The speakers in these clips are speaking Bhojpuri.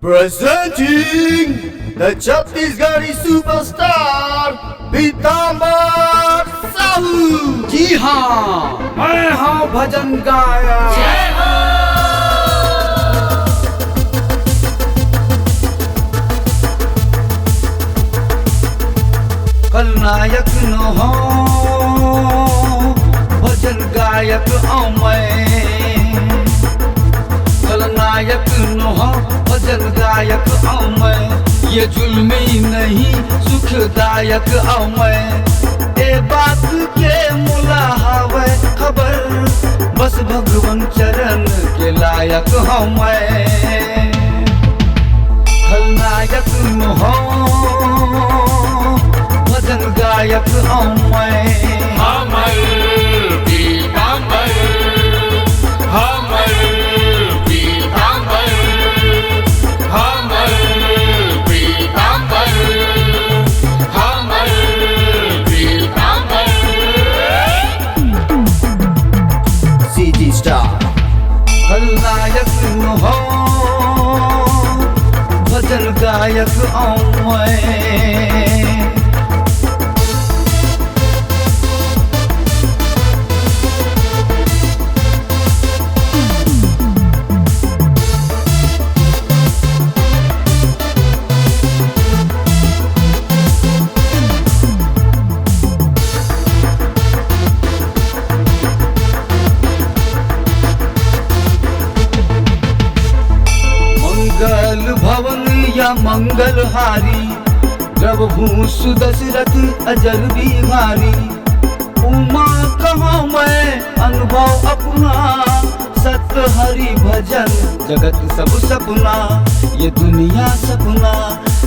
Presenting the Chhattisgarhi superstar पीताम्बर साहू। जी हाँ, मैं हाँ भजन गाया। कल नायक न हो भजन गायक आऊं मैं, कल नायक न हो भजन गायक आऊं मैं। ये जुल्मी नहीं सुखदायक आऊं मैं। ए बात के मुला हवे खबर, बस भगवान चरण के लायक हूँ मैं। खलनायक न हो भजन गायक आऊं मैं। हमर पीताम्बर, हमर पीताम्बर, हमर पीताम्बर, हमर पीताम्बर। CG Star। खलनायक न हो भजन गायक आऊं मैं। मंगल भवन या मंगलहारी, प्रभु दशरथ अजर बिहारी। उमा कहाँ मैं अनुभव अपना, सत्य हरि भजन जगत सब सपना। ये दुनिया सपना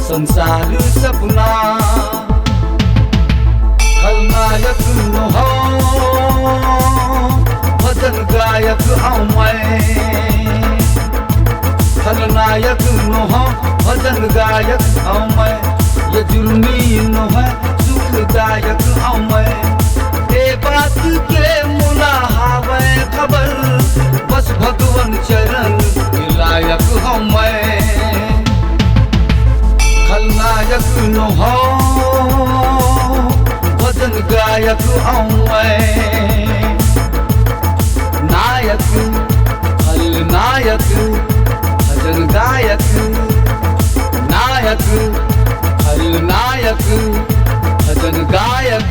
संसार सपना। खलनायक न हो भजन गायक आऊं मैं। खलनायक न हो भजन गायक आऊं मैं। ये जुल्मी न है सुखदायक आऊं मैं। ए बात के मुला हवे खबर, बस भगवान चरण के लायक हूँ मैं। खलनायक न हो भजन गायक आऊं मैं। नायक खलनायक भजन गायक, नायक खलनायक भजन गायक।